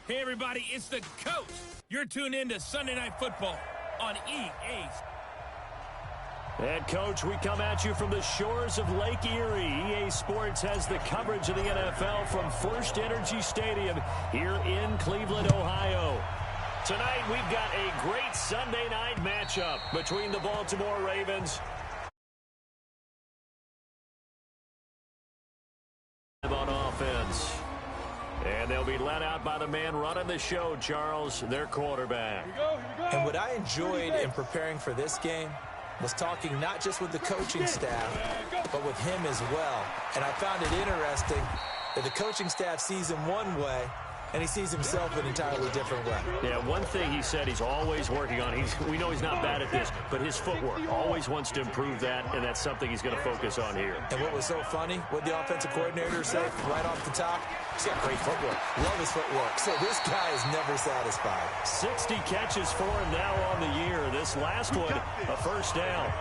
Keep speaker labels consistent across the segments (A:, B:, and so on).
A: Hey, everybody, it's the coach. You're tuned in to Sunday Night Football on EA.
B: And, Coach, we come at you from the shores of Lake Erie. EA Sports has the coverage of the NFL from First Energy Stadium here in Cleveland, Ohio. Tonight, we've got a great Sunday night matchup between the Baltimore Ravens on offense. And they'll be led out by the man running the show, Charles, their quarterback.
C: And what I enjoyed in preparing for this game was talking not just with the coaching staff, but with him as well. And I found it interesting that the coaching staff sees him one way, and he sees himself an entirely different way.
B: Yeah, one thing he said he's always working on, we know he's not bad at this, but his footwork, always wants to improve that, and that's something he's going to focus on here.
C: And what was so funny, what the offensive coordinator said right off the top, he's got great footwork. Love his footwork. So this guy is never satisfied.
B: 60 catches for him now on the year. This last one, a first down.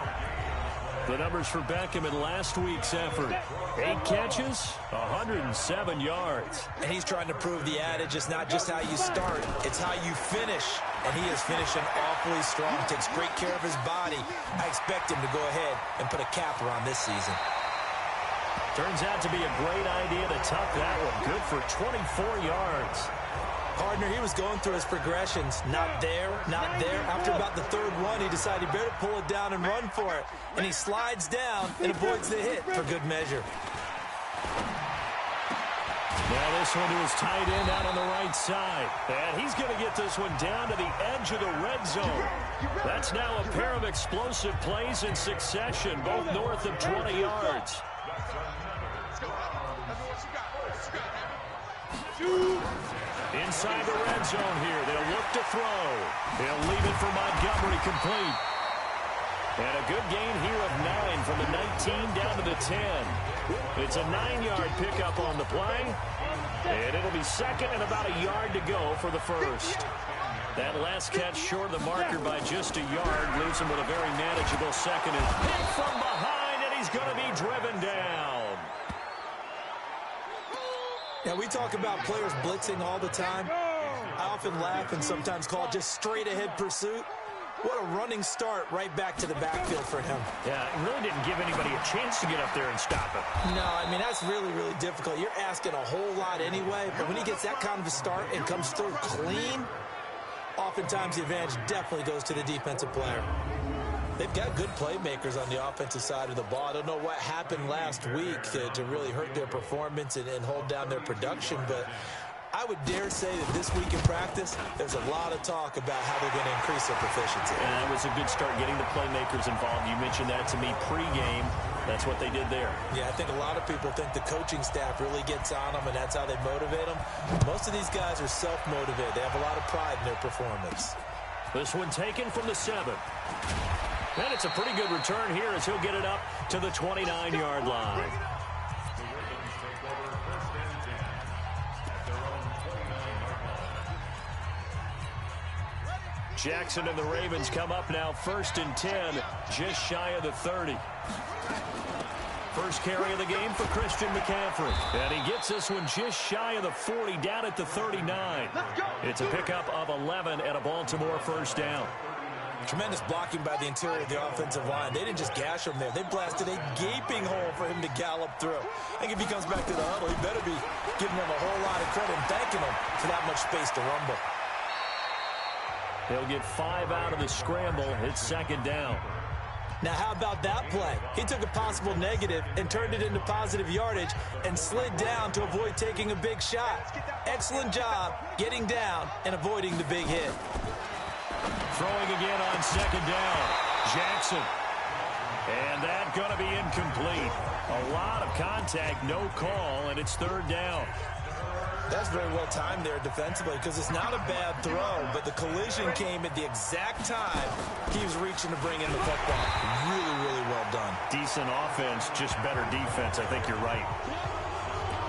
B: The numbers for Beckham in last week's effort. 8 catches, 107 yards.
C: And he's trying to prove the adage, it's not just how you start, it's how you finish. And he is finishing awfully strong, takes great care of his body. I expect him to go ahead and put a capper on this season.
B: Turns out to be a great idea to tuck that one. Good for 24 yards.
C: Partner, he was going through his progressions. Not there, not there. After about the third one, he decided he better pull it down and run for it. And he slides down and avoids the hit for good measure.
B: Now this one to his tight end out on the right side. And he's going to get this one down to the edge of the red zone. That's now a pair of explosive plays in succession, both north of 20 yards. Inside the red zone here. They'll look to throw. They'll leave it for Montgomery complete. And a good gain here of 9 from the 19 down to the 10. It's a 9-yard pickup on the play. And it'll be second and about a yard to go for the first. That last catch short of the marker by just a yard leaves him with a very manageable second. And hit from behind, and he's going to be driven down.
C: Now, we talk about players blitzing all the time. I often laugh and sometimes call it just straight-ahead pursuit. What a running start right back to the backfield for him.
B: Yeah, it really didn't give anybody a chance to get up there and stop it.
C: No, I mean, that's really, really difficult. You're asking a whole lot anyway, but when he gets that kind of a start and comes through clean, oftentimes the advantage definitely goes to the defensive player. They've got good playmakers on the offensive side of the ball. I don't know what happened last week to really hurt their performance and hold down their production, but I would dare say that this week in practice, there's a lot of talk about how they're going to increase their proficiency.
B: And that was a good start getting the playmakers involved. You mentioned that to me pregame. That's what they did there.
C: Yeah, I think a lot of people think the coaching staff really gets on them, and that's how they motivate them. Most of these guys are self-motivated. They have a lot of pride in their performance.
B: This one taken from the 7. And it's a pretty good return here as he'll get it up to the 29-yard line. Jackson and the Ravens come up now 1st and 10, just shy of the 30. First carry of the game for Christian McCaffrey. And he gets this one just shy of the 40, down at the 39. It's a pickup of 11 and a Baltimore first down.
C: Tremendous blocking by the interior of the offensive line. They didn't just gash him there. They blasted a gaping hole for him to gallop through. I think if he comes back to the huddle, he better be giving them a whole lot of credit and thanking them for that much space to rumble.
B: They'll get 5 out of the scramble. It's 2nd down.
C: Now, how about that play? He took a possible negative and turned it into positive yardage and slid down to avoid taking a big shot. Excellent job getting down and avoiding the big hit.
B: Throwing again on 2nd down. Jackson. And that's going to be incomplete. A lot of contact, no call, and it's 3rd down.
C: That's very well timed there defensively because it's not a bad throw, but the collision came at the exact time he was reaching to bring in the football. Really, really well done.
B: Decent offense, just better defense. I think you're right.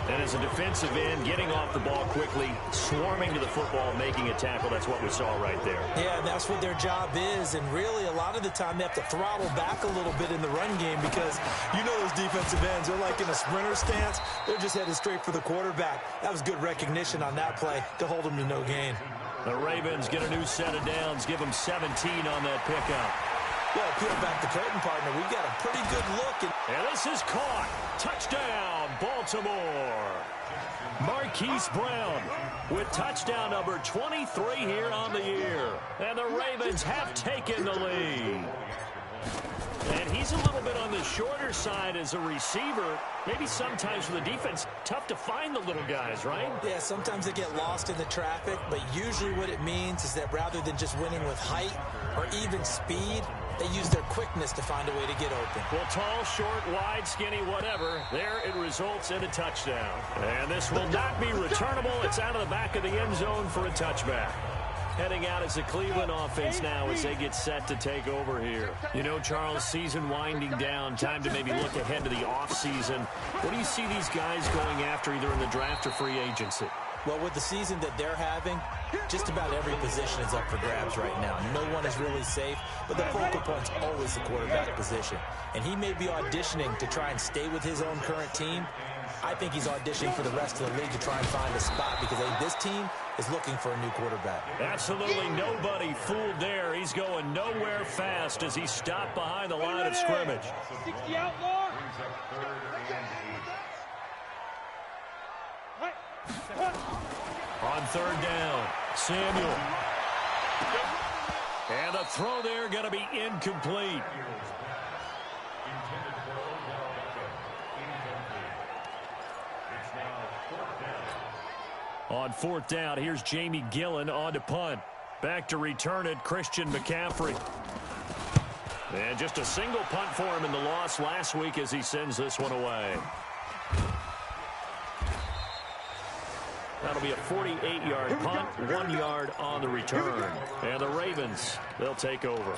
B: And as a defensive end, getting off the ball quickly, swarming to the football, making a tackle, that's what we saw right there.
C: Yeah, and that's what their job is. And really, a lot of the time, they have to throttle back a little bit in the run game because you know those defensive ends, they're like in a sprinter stance. They're just headed straight for the quarterback. That was good recognition on that play to hold them to no gain.
B: The Ravens get a new set of downs, give them 17 on that pickup.
C: Well, peel back the curtain, partner. We've got a pretty good look.
B: And this is caught. Touchdown, Baltimore. Marquise Brown with touchdown number 23 here on the year. And the Ravens have taken the lead. And he's a little bit on the shorter side as a receiver. Maybe sometimes for the defense, tough to find the little guys, right?
C: Yeah, sometimes they get lost in the traffic, but usually what it means is that rather than just winning with height or even speed, they use their quickness to find a way to get open.
B: Well, tall, short, wide, skinny, whatever, there it results in a touchdown. And this will not be returnable. It's out of the back of the end zone for a touchback. Heading out as the Cleveland offense now as they get set to take over here. You know, Charles, season winding down, time to maybe look ahead to the offseason. What do you see these guys going after either in the draft or free agency?
C: Well, with the season that they're having, just about every position is up for grabs right now. No one is really safe, but the focal point's always the quarterback position. And he may be auditioning to try and stay with his own current team. I think he's auditioning for the rest of the league to try and find a spot because this team is looking for a new quarterback.
B: Absolutely nobody fooled there. He's going nowhere fast as he stopped behind the line of scrimmage.
D: 60 outlaw.
B: On third down, Samuel. And the throw there going to be incomplete. On fourth down, here's Jamie Gillen on to punt. Back to return it, Christian McCaffrey. And just a single punt for him in the loss last week as he sends this one away. That'll be a 48-yard punt, 1 yard on the return. And the Ravens, they'll take over.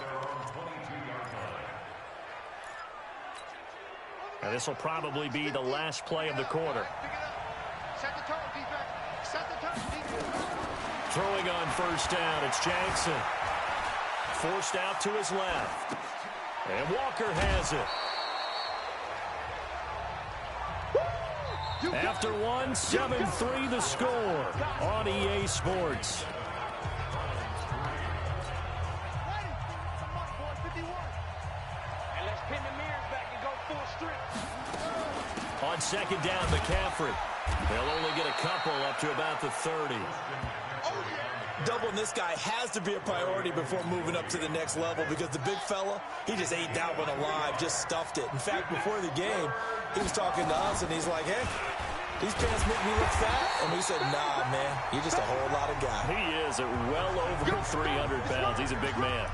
B: And this will probably be the last play of the quarter.
D: Set the tone, defense. Set the tone, defense.
B: Throwing on first down, it's Jackson. Forced out to his left. And Walker has it. After one, 7-3 the score on EA Sports. On second down, McCaffrey. They'll only get a couple up to about the 30.
C: Doubling this guy has to be a priority before moving up to the next level because the big fella, he just ate that one alive, just stuffed it. In fact, before the game, he was talking to us, and he's like, hey, these pants make me look fat? And we said, nah, man, you're just a whole lot of guy.
B: He is at well over 300 pounds. He's a big man.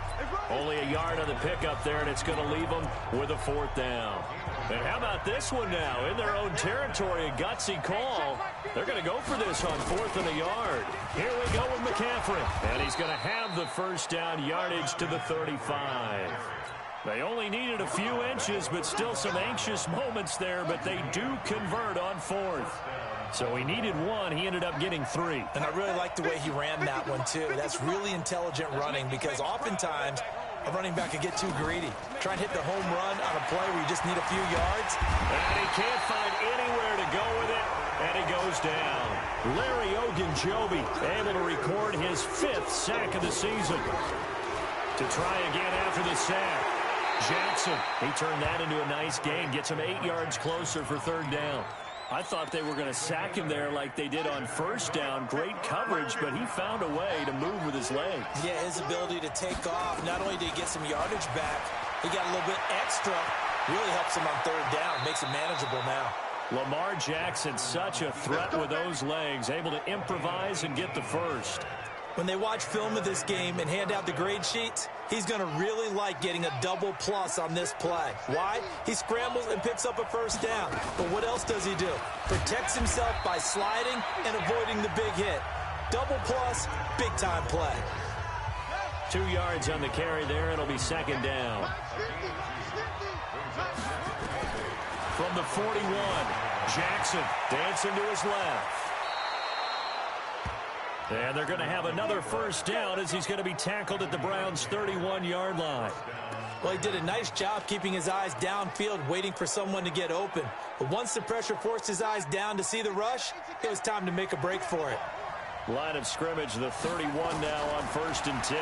B: Only a yard on the pickup there, and it's going to leave him with a fourth down. And how about this one now? In their own territory, a gutsy call. They're going to go for this on fourth and a yard. Here we go with McCaffrey. And he's going to have the first down, yardage to the 35. They only needed a few inches, but still some anxious moments there, but they do convert on fourth. So he needed one. He ended up getting 3.
C: And I really like the way he ran that one, too. That's really intelligent running because oftentimes a running back can get too greedy. Try and hit the home run on a play where you just need a few yards.
B: And he can't find anywhere to go with it, and he goes down. Larry Ogunjobi able to record his 5th sack of the season. To try again after the sack. Jackson, he turned that into a nice gain. Gets him 8 yards closer for third down. I thought they were going to sack him there like they did on first down. Great coverage, but he found a way to move with his legs.
C: Yeah, his ability to take off. Not only did he get some yardage back, he got a little bit extra. Really helps him on third down. Makes it manageable now.
B: Lamar Jackson, such a threat with those legs. Able to improvise and get the first.
C: When they watch film of this game and hand out the grade sheets, he's going to really like getting a double plus on this play. Why? He scrambles and picks up a first down. But what else does he do? Protects himself by sliding and avoiding the big hit. Double plus, big-time play.
B: 2 yards on the carry there. It'll be second down. From the 41, Jackson dancing to his left. And they're going to have another first down as he's going to be tackled at the Browns' 31-yard line.
C: Well, he did a nice job keeping his eyes downfield, waiting for someone to get open. But once the pressure forced his eyes down to see the rush, it was time to make a break for it.
B: Line of scrimmage, the 31 now on 1st and 10.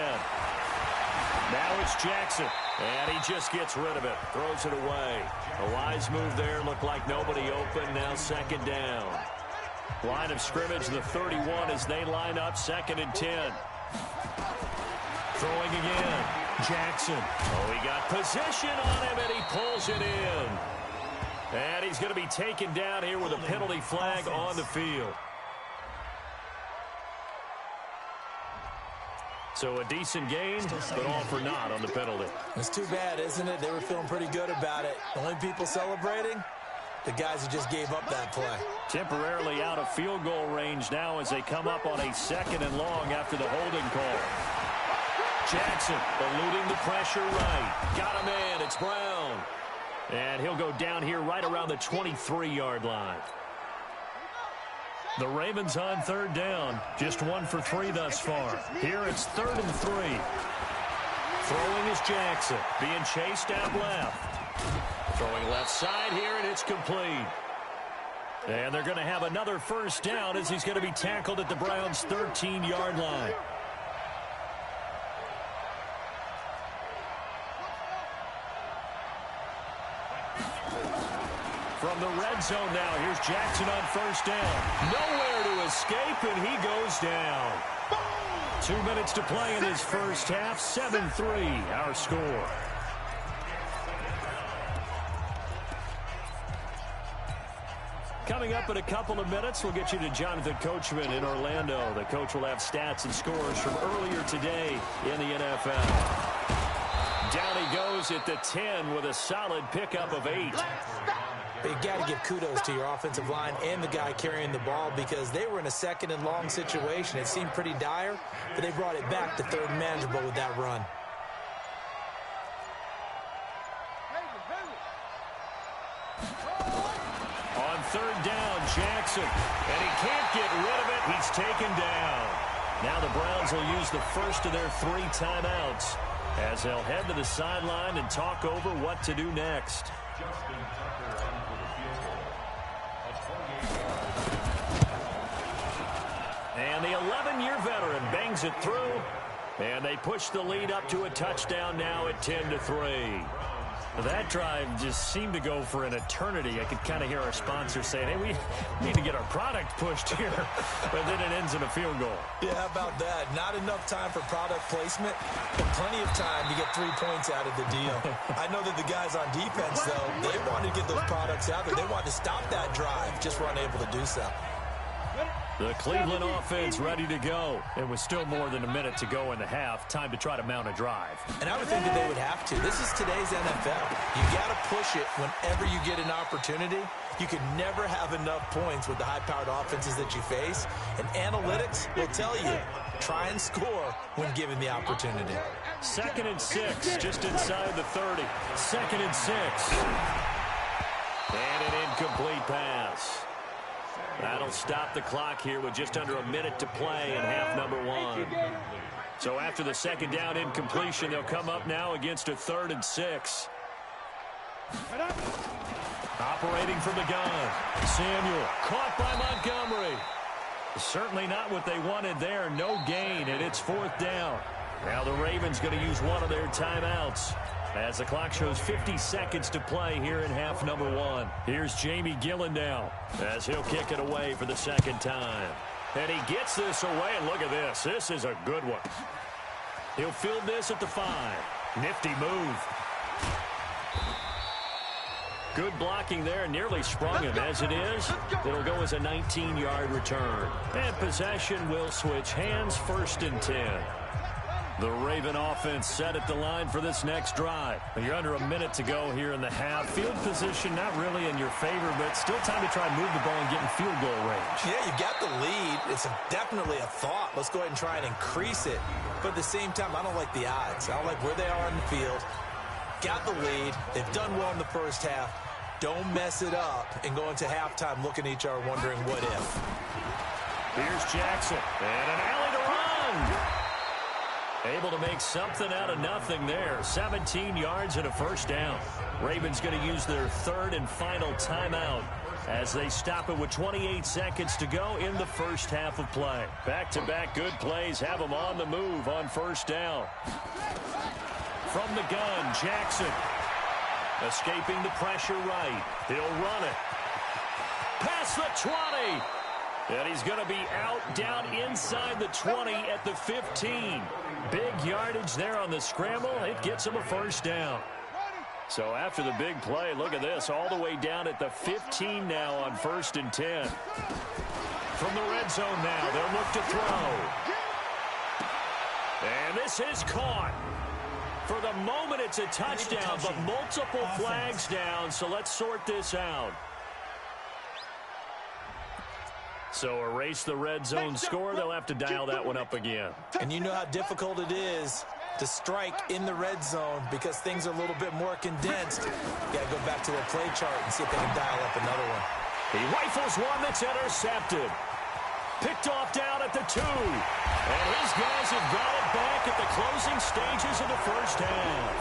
B: Now it's Jackson, and he just gets rid of it, throws it away. A wise move there, looked like nobody open, now 2nd down. Line of scrimmage, the 31 as they line up, 2nd and 10. Throwing again, Jackson. Oh, he got position on him, and he pulls it in. And he's going to be taken down here with a penalty flag on the field. So a decent gain, but all for naught on the penalty.
C: It's too bad, isn't it? They were feeling pretty good about it. The only people celebrating, the guys who just gave up that play.
B: Temporarily out of field goal range now as they come up on a 2nd and long after the holding call. Jackson eluding the pressure right. Got him in. It's Brown. And he'll go down here right around the 23-yard line. The Ravens on 3rd down. Just 1 for 3 thus far. Here it's 3rd and 3. Throwing is Jackson. Being chased out left. Throwing left side here, and it's complete. And they're going to have another first down as he's going to be tackled at the Browns' 13-yard line. From the red zone now, here's Jackson on 1st down. Nowhere to escape, and he goes down. 2 minutes to play in his first half. 7-3, our score. Coming up in a couple of minutes, we'll get you to Jonathan Coachman in Orlando. The coach will have stats and scores from earlier today in the NFL. Down he goes at the 10 with a solid pickup of 8.
C: But you got to give kudos to your offensive line and the guy carrying the ball because they were in a 2nd and long situation. It seemed pretty dire, but they brought it back to 3rd and manageable with that run.
B: On 3rd down, Jackson, and he can't get rid of it. He's taken down. Now the Browns will use the first of their 3 timeouts as they'll head to the sideline and talk over what to do next. And the 11-year veteran bangs it through, and they push the lead up to a touchdown now at 10-3. That drive just seemed to go for an eternity. I could kind of hear our sponsor saying, hey, we need to get our product pushed here. But then it ends in a field goal.
C: Yeah, how about that? Not enough time for product placement, but plenty of time to get 3 points out of the deal. I know that the guys on defense, though, they wanted to get those products out there. They wanted to stop that drive, just weren't able to do so.
B: The Cleveland offense ready to go. And with still more than a minute to go in the half, time to try to mount a drive.
C: And I would think that they would have to. This is today's NFL. You got to push it whenever you get an opportunity. You can never have enough points with the high-powered offenses that you face. And analytics will tell you, try and score when given the opportunity.
B: 2nd and 6, just inside the 30. 2nd and 6. And an incomplete pass. That'll stop the clock here with just under a minute to play in half number 1. So after the 2nd down incompletion, they'll come up now against a 3rd and 6. Operating from the gun. Samuel caught by Montgomery. Certainly not what they wanted there. No gain, and it's 4th down. Now the Ravens going to use one of their timeouts as the clock shows 50 seconds to play here in half number 1. Here's Jamie Gillen now as he'll kick it away for the 2nd time. And he gets this away, and look at this. This is a good one. He'll field this at the 5. Nifty move. Good blocking there, nearly sprung him. As it is, it'll go as a 19-yard return. And possession will switch hands, 1st and 10. The Raven offense set at the line for this next drive. You're under a minute to go here in the half. Field position not really in your favor, but still time to try and move the ball and get in field goal range.
C: Yeah, you've got the lead. It's definitely a thought. Let's go ahead and try and increase it. But at the same time, I don't like the odds. I don't like where they are in the field. Got the lead. They've done well in the first half. Don't mess it up and go into halftime looking at each other wondering what if.
B: Here's Jackson. And an alley to run. Able to make something out of nothing there. 17 yards and a first down. Ravens going to use their third and final timeout as they stop it with 28 seconds to go in the first half of play. Back-to-back good plays have them on the move on first down. From the gun, Jackson. Escaping the pressure right. He'll run it. Past the 20. And he's going to be out down inside the 20 at the 15. Big yardage there on the scramble. It gets him a first down. So after the big play, look at this, all the way down at the 15 now on 1st and 10. From the red zone now, they'll look to throw. And this is caught. For the moment, it's a touchdown, but multiple flags down, so let's sort this out. So erase the red zone score. They'll have to dial that one up again.
C: And you know how difficult it is to strike in the red zone because things are a little bit more condensed. You got to go back to their play chart and see if they can dial up another one.
B: He rifles one that's intercepted. Picked off down at the 2. And his guys have got it back at the closing stages of the first half.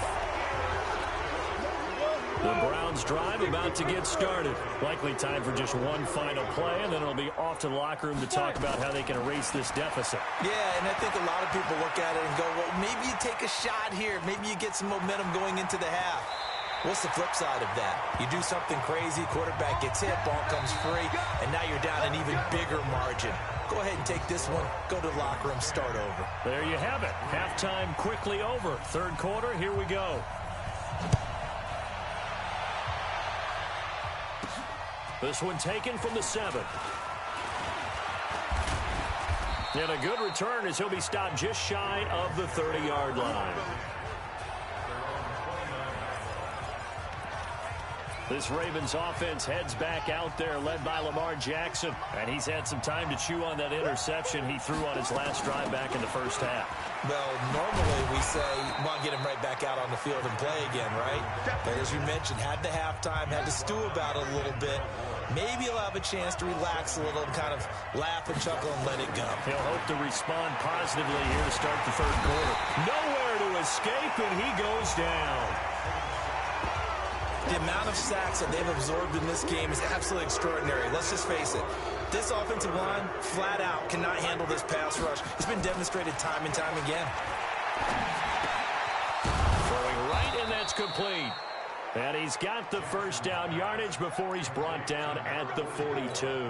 B: The Browns drive about to get started. Likely time for just one final play, and then it'll be off to the locker room to talk about how they can erase this deficit.
C: Yeah, and I think a lot of people look at it and go, well, maybe you take a shot here. Maybe you get some momentum going into the half. What's the flip side of that? You do something crazy, quarterback gets hit, ball comes free, and now you're down an even bigger margin. Go ahead and take this one, go to the locker room, start over.
B: There you have it. Halftime quickly over. Third quarter, here we go. This one taken from the 7. And a good return as he'll be stopped just shy of the 30-yard line. This Ravens offense heads back out there, led by Lamar Jackson. And he's had some time to chew on that interception he threw on his last drive back in the first half.
C: Well, normally we say, well, get him right back out on the field and play again, right? But as you mentioned, had the halftime, had to stew about it a little bit. Maybe he'll have a chance to relax a little and kind of laugh and chuckle and let it go.
B: He'll hope to respond positively here to start the third quarter. Nowhere to escape, and he goes down.
C: The amount of sacks that they've absorbed in this game is absolutely extraordinary. Let's just face it. This offensive line, flat out, cannot handle this pass rush. It's been demonstrated time and time again.
B: Throwing right, and that's complete. And he's got the first down yardage before he's brought down at the 42.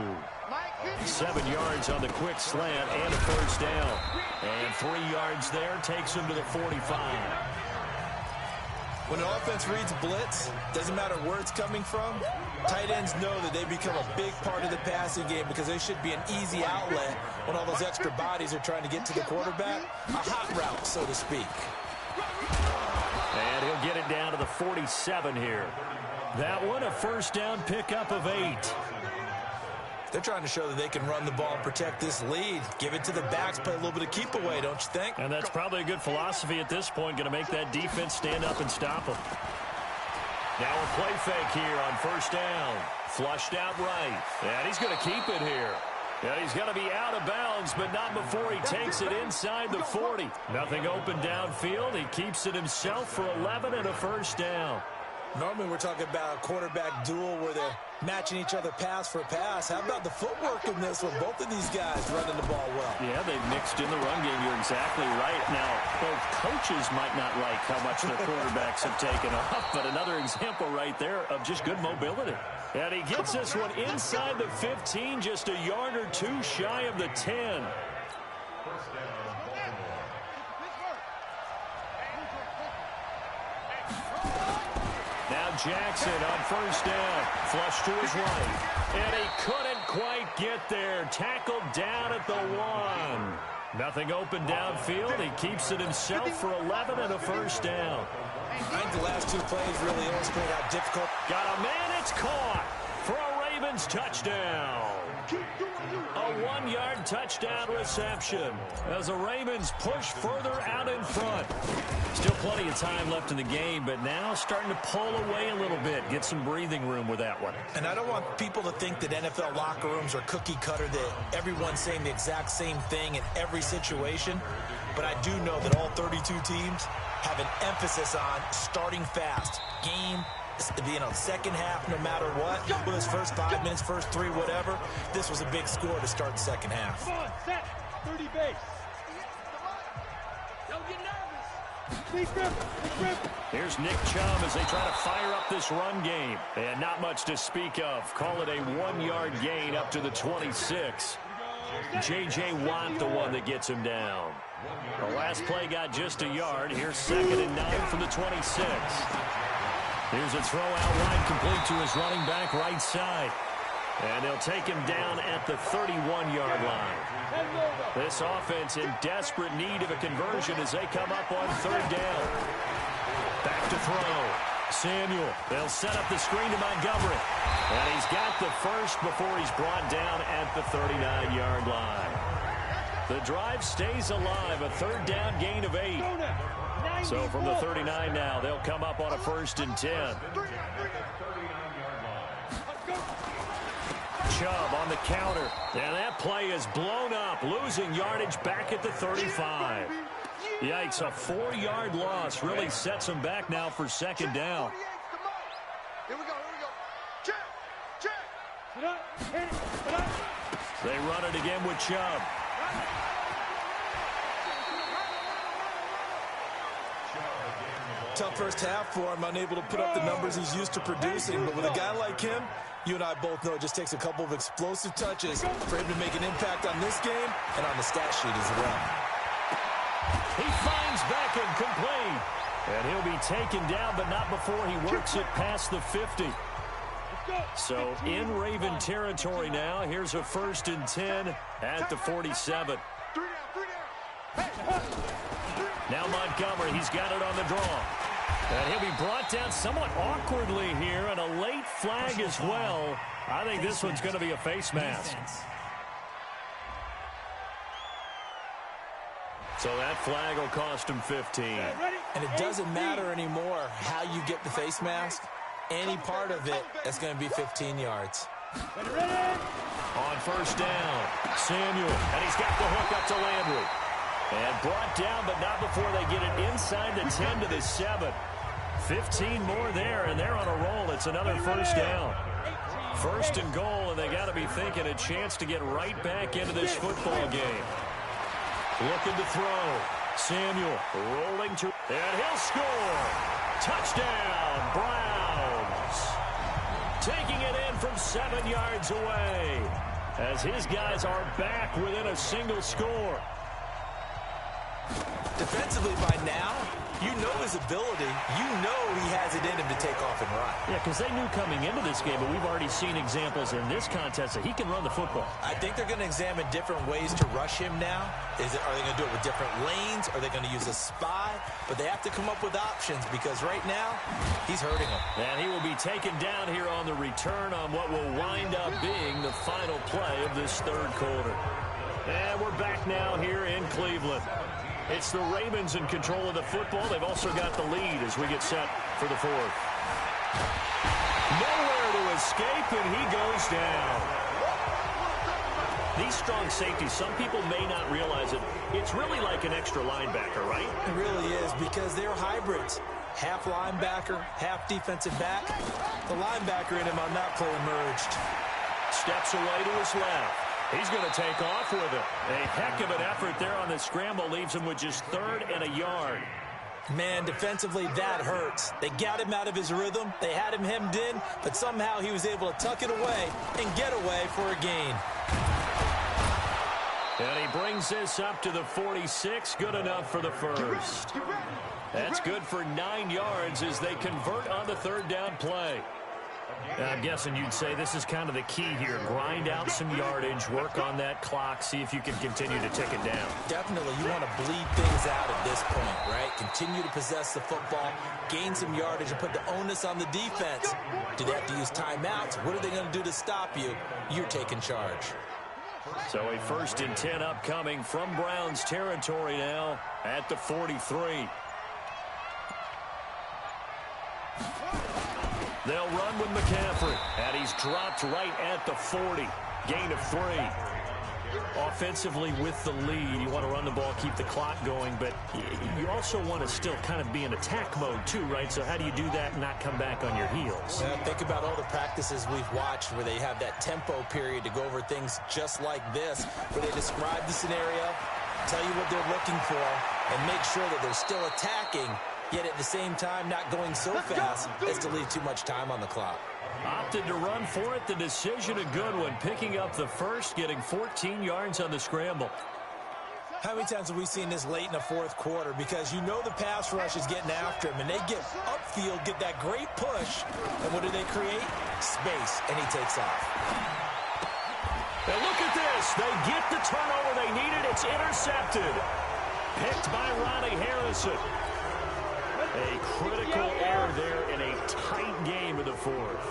B: 7 yards on the quick slant and a first down. And 3 yards there takes him to the 45.
C: When the offense reads blitz, doesn't matter where it's coming from, tight ends know that they become a big part of the passing game because they should be an easy outlet when all those extra bodies are trying to get to the quarterback. A hot route, so to speak.
B: And he'll get it down to the 47 here. That one, a first down pickup of 8.
C: They're trying to show that they can run the ball and protect this lead. Give it to the backs, play a little bit of keep away, don't you think?
B: And that's probably a good philosophy at this point, going to make that defense stand up and stop them. Now a play fake here on first down. Flushed out right. And he's going to keep it here. And he's going to be out of bounds, but not before he takes it inside the 40. Nothing open downfield. He keeps it himself for 11 and a first down.
C: Normally we're talking about a quarterback duel where they're matching each other pass for pass. How about the footwork in this one? Both of these guys running the ball well.
B: Yeah, they've mixed in the run game. You're exactly right. Now, both coaches might not like how much their quarterbacks have taken off, but another example right there of just good mobility. And he gets this one inside the 15, just a yard or two shy of the 10. Now Jackson on first down. Flush to his right. And he couldn't quite get there. Tackled down at the 1. Nothing open downfield. He keeps it himself for 11 and a first down.
C: I think the last 2 plays really illustrate how difficult.
B: Got a man, it's caught for a Ravens touchdown. A A 1-yard touchdown reception as the Ravens push further out in front. Still plenty of time left in the game, but now starting to pull away a little bit. Get some breathing room with that one.
C: And I don't want people to think that NFL locker rooms are cookie cutter, that everyone's saying the exact same thing in every situation. But I do know that all 32 teams have an emphasis on starting fast. Second half, no matter what, whether it's first 5 minutes, first 3, whatever, this was a big score to start the second half.
D: Come on, set. 30 base. Don't get nervous. Please grip.
B: Here's Nick Chubb as they try to fire up this run game. And not much to speak of. Call it a 1-yard gain up to the 26. J.J. Watt, the one that gets him down. The last play got just a yard. Here's 2nd and 9 from the 26. Here's a throw out wide, complete to his running back right side. And they'll take him down at the 31-yard line. This offense in desperate need of a conversion as they come up on 3rd down. Back to throw. Samuel. They'll set up the screen to Montgomery. And he's got the first before he's brought down at the 39-yard line. The drive stays alive. A 3rd down gain of 8. So from the 39 now, they'll come up on a 1st and 10. Chubb on the counter. And that play is blown up, losing yardage back at the 35. Yikes, a 4-yard loss really sets him back now for 2nd down.
D: Here we go. Check.
B: They run it again with Chubb.
C: Tough first half for him, unable to put up the numbers he's used to producing. But with a guy like him, you and I both know it just takes a couple of explosive touches for him to make an impact on this game and on the stat sheet as well.
B: He finds Beckham complete. And he'll be taken down, but not before he works it past the 50. So in Raven territory now. Here's a 1st and 10 at the 47. Now Montgomery, he's got it on the draw. And he'll be brought down somewhat awkwardly here, and a late flag as well. I think this one's going to be a face mask. So that flag will cost him 15.
C: And it doesn't matter anymore how you get the face mask. Any part of it, that's going to be 15 yards.
B: On 1st down, Samuel, and he's got the hook up to Landry. And brought down, but not before they get it inside the 10 to the 7. 15 more there, and they're on a roll. It's another 1st down. 1st and goal, and they got to be thinking a chance to get right back into this football game. Looking to throw. Samuel rolling to, and he'll score. Touchdown, Browns. Taking it in from 7 yards away as his guys are back within a single score.
C: Defensively by now, you know his ability. You know he has it in him to take off and run.
B: Yeah, because they knew coming into this game, but we've already seen examples in this contest that he can run the football.
C: I think they're going to examine different ways to rush him now. Are they going to do it with different lanes? Are they going to use a spy? But they have to come up with options because right now, he's hurting them.
B: And he will be taken down here on the return on what will wind up being the final play of this 3rd quarter. And we're back now here in Cleveland. It's the Ravens in control of the football. They've also got the lead as we get set for the 4th. Nowhere to escape, and he goes down. These strong safeties, some people may not realize it. It's really like an extra linebacker, right?
C: It really is because they're hybrids. Half linebacker, half defensive back. The linebacker in him on that play emerged.
B: Steps away to his left. He's going to take off with it. A heck of an effort there on the scramble. Leaves him with just 3rd and a yard.
C: Man, defensively, that hurts. They got him out of his rhythm. They had him hemmed in, but somehow he was able to tuck it away and get away for a gain.
B: And he brings this up to the 46. Good enough for the 1st. That's good for 9 yards as they convert on the 3rd down play. I'm guessing you'd say this is kind of the key here. Grind out some yardage, work on that clock, see if you can continue to tick it down.
C: Definitely, you want to bleed things out at this point, right? Continue to possess the football, gain some yardage, and put the onus on the defense. Do they have to use timeouts? What are they going to do to stop you? You're taking charge.
B: So a 1st and 10 upcoming from Browns territory now at the 43. They'll run with McCaffrey, and he's dropped right at the 40. Gain of 3. Offensively with the lead, you want to run the ball, keep the clock going, but you also want to still kind of be in attack mode too, right? So how do you do that and not come back on your heels?
C: Yeah, think about all the practices we've watched where they have that tempo period to go over things just like this, where they describe the scenario, tell you what they're looking for, and make sure that they're still attacking, yet at the same time not going so fast as to leave too much time on the clock.
B: Opted to run for it. The decision a good one. Picking up the first, getting 14 yards on the scramble.
C: How many times have we seen this late in the 4th quarter? Because you know the pass rush is getting after him, and they get upfield, get that great push, and what do they create? Space, and he takes off.
B: And look at this. They get the turnover they needed. It's intercepted. Picked by Ronnie Harrison. A critical error there in a tight game in the 4th.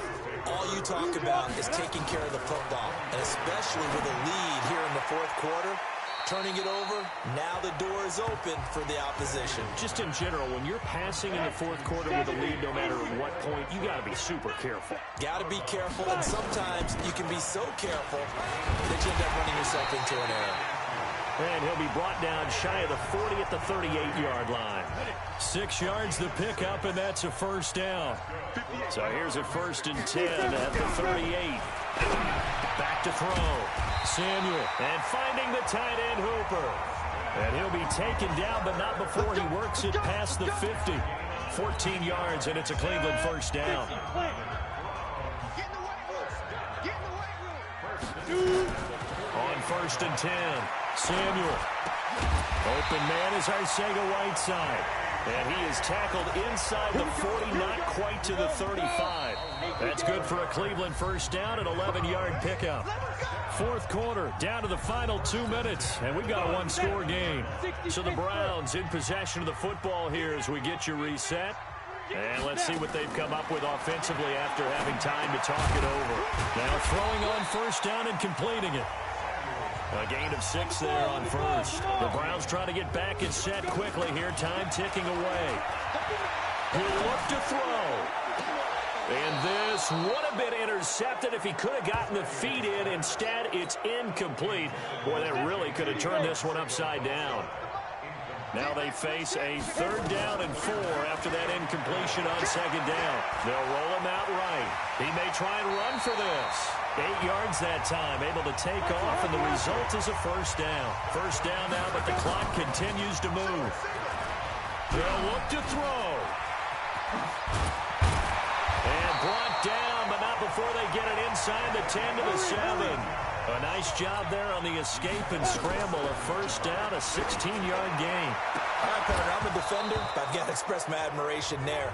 C: All you talk about is taking care of the football, and especially with a lead here in the 4th quarter, turning it over, now the door is open for the opposition.
B: Just in general, when you're passing in the 4th quarter with a lead, no matter at what point, you got to be super careful.
C: Got to be careful, and sometimes you can be so careful that you end up running yourself into an error.
B: And he'll be brought down shy of the 40 at the 38-yard line. 6 yards the pickup, and that's a 1st down. So here's a 1st and 10 at the 38. Back to throw. Samuel, and finding the tight end Hooper. And he'll be taken down, but not before he works it past the 50. 14 yards, and it's a Cleveland 1st down. On 1st and 10, Samuel. Open man is Arcega-Whiteside. And he is tackled inside the 40, not quite to the 35. That's good for a Cleveland 1st down, an 11-yard pickup. 4th quarter, down to the final 2 minutes, and we've got a 1-score game. So the Browns in possession of the football here as we get you reset. And let's see what they've come up with offensively after having time to talk it over. Now throwing on 1st down and completing it. A gain of 6 there on 1st. The Browns trying to get back and set quickly here. Time ticking away. He'll look to throw. And this would have been intercepted if he could have gotten the feet in. Instead, it's incomplete. Boy, that really could have turned this one upside down. Now they face a 3rd down and 4 after that incompletion on 2nd down. They'll roll him out right. He may try and run for this. 8 yards that time, able to take off, and the result is a 1st down. 1st down now, but the clock continues to move. They'll look to throw. And brought down, but not before they get it inside the 10 to the 7. A nice job there on the escape and scramble. A 1st down, a 16-yard gain.
C: All right, partner, I'm a defender, but I've got to express my admiration there.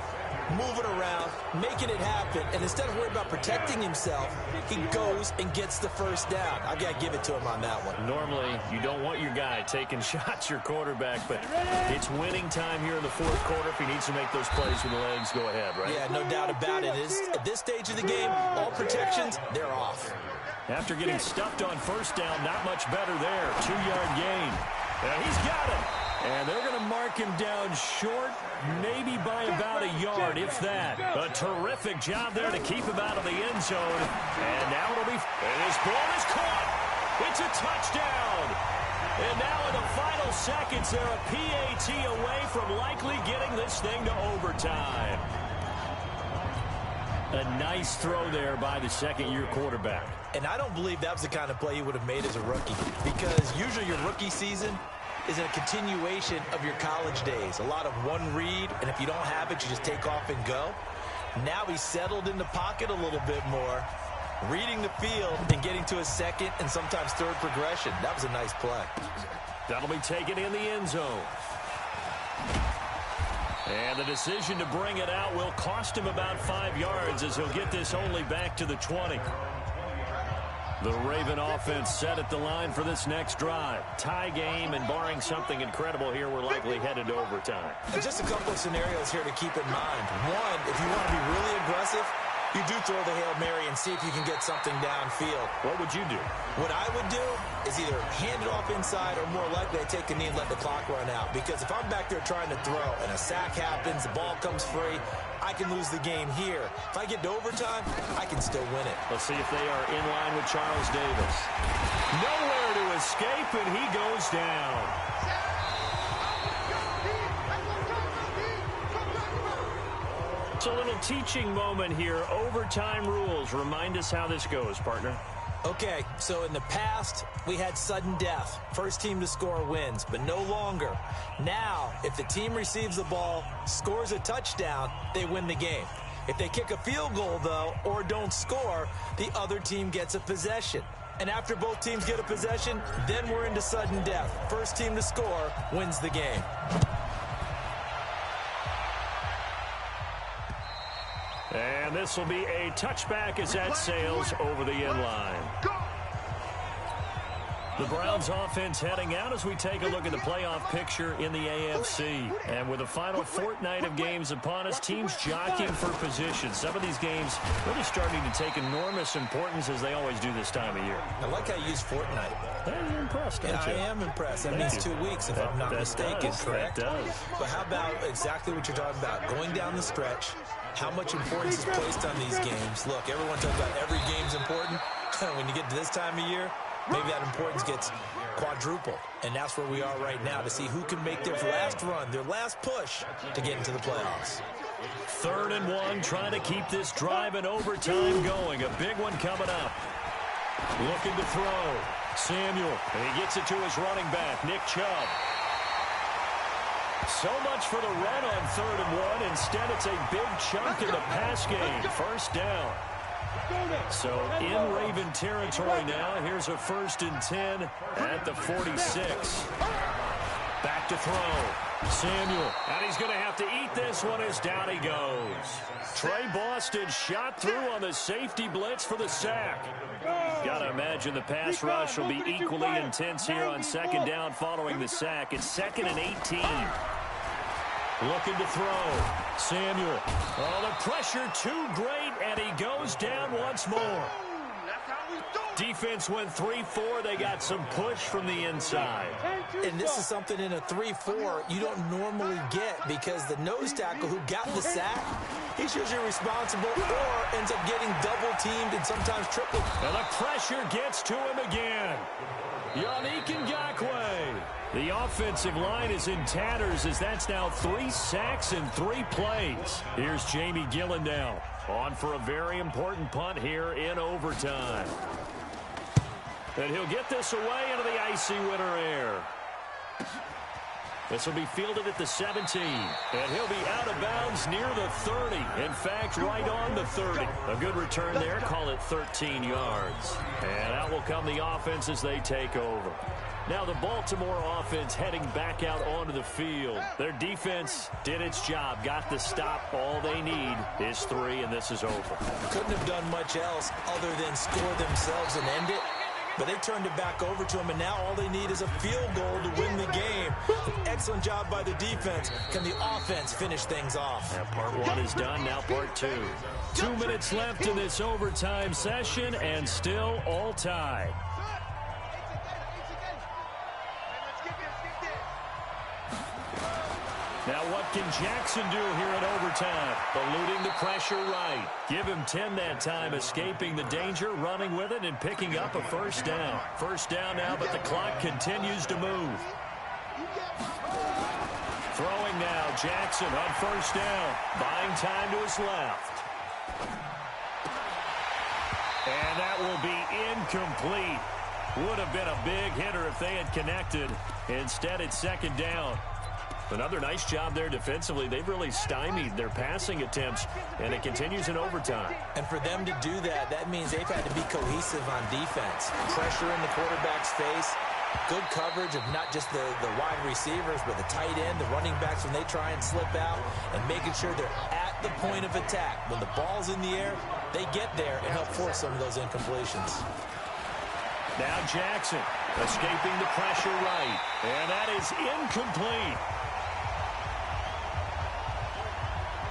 C: Moving around, making it happen, and instead of worrying about protecting himself, he goes and gets the 1st down. I've got to give it to him on that one.
B: Normally, you don't want your guy taking shots, your quarterback, but it's winning time here in the 4th quarter. If he needs to make those plays with the legs, go ahead, right?
C: Yeah, no doubt about it. At this stage of the game, all protections, they're off.
B: After getting stuffed on 1st down, not much better there. 2-yard gain. He's got it. And they're going to mark him down short, maybe by about a yard, if that. A terrific job there to keep him out of the end zone. And now it'll be... And his ball is caught. It's a touchdown. And now in the final seconds, they're a PAT away from likely getting this thing to overtime. A nice throw there by the 2nd-year quarterback.
C: And I don't believe that was the kind of play he would have made as a rookie, because usually your rookie season is a continuation of your college days. A lot of one read, and if you don't have it, you just take off and go. Now he's settled in the pocket a little bit more, reading the field and getting to a 2nd and sometimes 3rd progression. That was a nice play.
B: That'll be taken in the end zone. And the decision to bring it out will cost him about 5 yards as he'll get this only back to the 20. The Raven offense set at the line for this next drive. Tie game, and barring something incredible here, we're likely headed to overtime.
C: And just a couple of scenarios here to keep in mind. One, if you want to be really aggressive, You do throw the Hail Mary and see if you can get something downfield.
B: What would you do?
C: What I would do is either hand it off inside or more likely I take a knee and let the clock run out. Because if I'm back there trying to throw and a sack happens, the ball comes free, I can lose the game here. If I get to overtime, I can still win it.
B: Let's see if they are in line with Charles Davis. Nowhere to escape, and he goes down. It's a little teaching moment here. Overtime rules. Remind us how this goes, partner.
C: Okay, so in the past, we had sudden death. First team to score wins, but no longer. Now, if the team receives the ball, scores a touchdown, they win the game. If they kick a field goal, though, or don't score, the other team gets a possession. And after both teams get a possession, then we're into sudden death. First team to score wins the game.
B: And this will be a touchback as that sails over the end line. The Browns offense heading out as we take a look at the playoff picture in the AFC. And with the final fortnight of games upon us, teams jockeying for position. Some of these games really starting to take enormous importance as they always do this time of year.
C: I like how you use fortnight.
B: Hey, you're impressed, aren't you?
C: I am impressed. That means 2 weeks, if I'm not mistaken, correct?
B: That does.
C: But how about exactly what you're talking about? Going down the stretch, how much importance is placed on these games. Look, everyone talks about every game's important. When you get to this time of year, maybe that importance gets quadrupled. And that's where we are right now to see who can make their last run, their last push to get into the playoffs.
B: 3rd and 1, trying to keep this drive in overtime going. A big one coming up. Looking to throw. Samuel, and he gets it to his running back, Nick Chubb. So much for the run on 3rd and 1. Instead, it's a big chunk in the pass game. First down. So in Raven territory now. Here's a 1st and 10 at the 46. Back to throw. Samuel. And he's going to have to eat this one as down he goes. Trey Boston shot through on the safety blitz for the sack. Got to imagine the pass rush will be equally intense here on 2nd down following the sack. It's 2nd and 18. Looking to throw. Samuel. Oh, the pressure too great, and he goes down once more. Defense went 3-4. They got some push from the inside.
C: And this is something in a 3-4 you don't normally get because the nose tackle who got the sack, he's usually responsible or ends up getting double-teamed and sometimes triple.
B: And the pressure gets to him again. Yannick Ngakoue. The offensive line is in tatters as that's now 3 sacks in 3 plays. Here's Jamie Gillen on for a very important punt here in overtime. And he'll get this away into the icy winter air. This will be fielded at the 17. And he'll be out of bounds near the 30. In fact, right on the 30. A good return there. Call it 13 yards. And out will come the offense as they take over. Now the Baltimore offense heading back out onto the field. Their defense did its job. Got the stop. All they need is 3, and this is over.
C: Couldn't have done much else other than score themselves and end it. But they turned it back over to him, and now all they need is a field goal to win the game. Excellent job by the defense. Can the offense finish things off?
B: Yeah, part 1 is done, now part 2. 2 minutes left in this overtime session, and still all tied. Now what can Jackson do here in overtime? Eluding the pressure right. Give him 10 that time, escaping the danger, running with it, and picking up a 1st down. 1st down now, but the clock continues to move. Throwing now, Jackson on 1st down. Buying time to his left. And that will be incomplete. Would have been a big hitter if they had connected. Instead, it's 2nd down. Another nice job there defensively. They've really stymied their passing attempts, and it continues in overtime.
C: And for them to do that, that means they've had to be cohesive on defense. Pressure in the quarterback's face, good coverage of not just the wide receivers, but the tight end, the running backs when they try and slip out, and making sure they're at the point of attack. When the ball's in the air, they get there and help force some of those incompletions.
B: Now Jackson escaping the pressure right, and that is incomplete.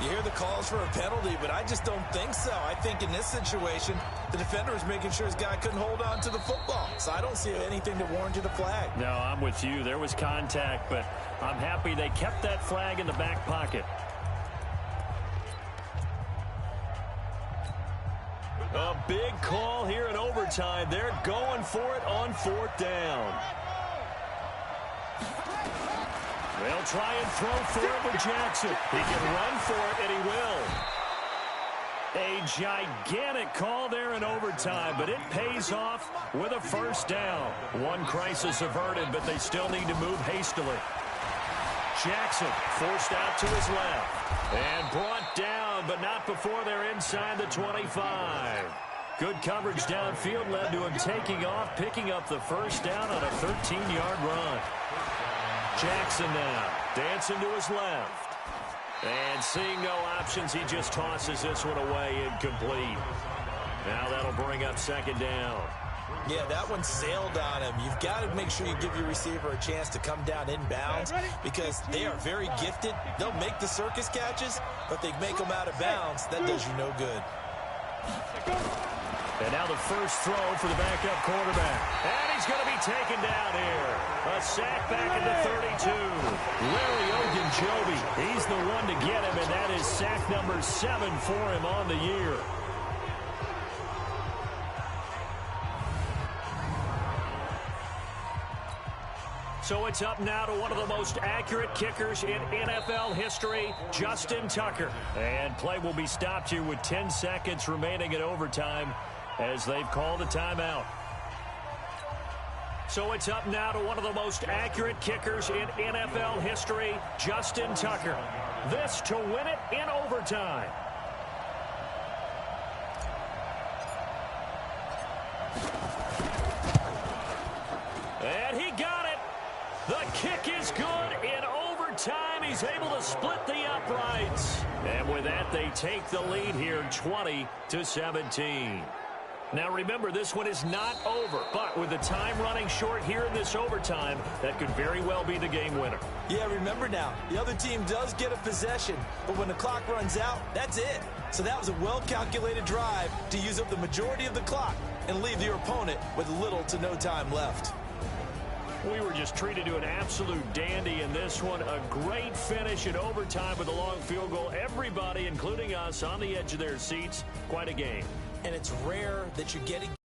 C: You hear the calls for a penalty, but I just don't think so. I think in this situation, the defender was making sure his guy couldn't hold on to the football. So I don't see anything to warrant you the flag.
B: No, I'm with you. There was contact, but I'm happy they kept that flag in the back pocket. A big call here in overtime. They're going for it on 4th down. They'll try and throw for it with Jackson. He can run for it, and he will. A gigantic call there in overtime, but it pays off with a 1st down. One crisis averted, but they still need to move hastily. Jackson forced out to his left and brought down, but not before they're inside the 25. Good coverage downfield led to him taking off, picking up the 1st down on a 13-yard run. Jackson now dancing to his left. And seeing no options, he just tosses this one away, incomplete. Now that'll bring up 2nd down.
C: Yeah, that one sailed on him. You've got to make sure you give your receiver a chance to come down inbounds because they are very gifted. They'll make the circus catches, but they make them out of bounds. That does you no good.
B: And now the first throw for the backup quarterback. And he's going to be taken down here. A sack back at the 32. Larry Ogunjobi, he's the one to get him, and that is sack number 7 for him on the year. So it's up now to one of the most accurate kickers in NFL history, Justin Tucker. And play will be stopped here with 10 seconds remaining in overtime as they've called a timeout. So it's up now to one of the most accurate kickers in NFL history, Justin Tucker. This to win it in overtime. And he got it. The kick is good in overtime. He's able to split the uprights. And with that, they take the lead here 20-17. Now remember, this one is not over, but with the time running short here in this overtime, that could very well be the game winner.
C: Yeah, remember now, the other team does get a possession, but when the clock runs out, that's it. So that was a well-calculated drive to use up the majority of the clock and leave your opponent with little to no time left.
B: We were just treated to an absolute dandy in this one. A great finish in overtime with a long field goal. Everybody, including us, on the edge of their seats. Quite a game.
C: And it's rare that you get a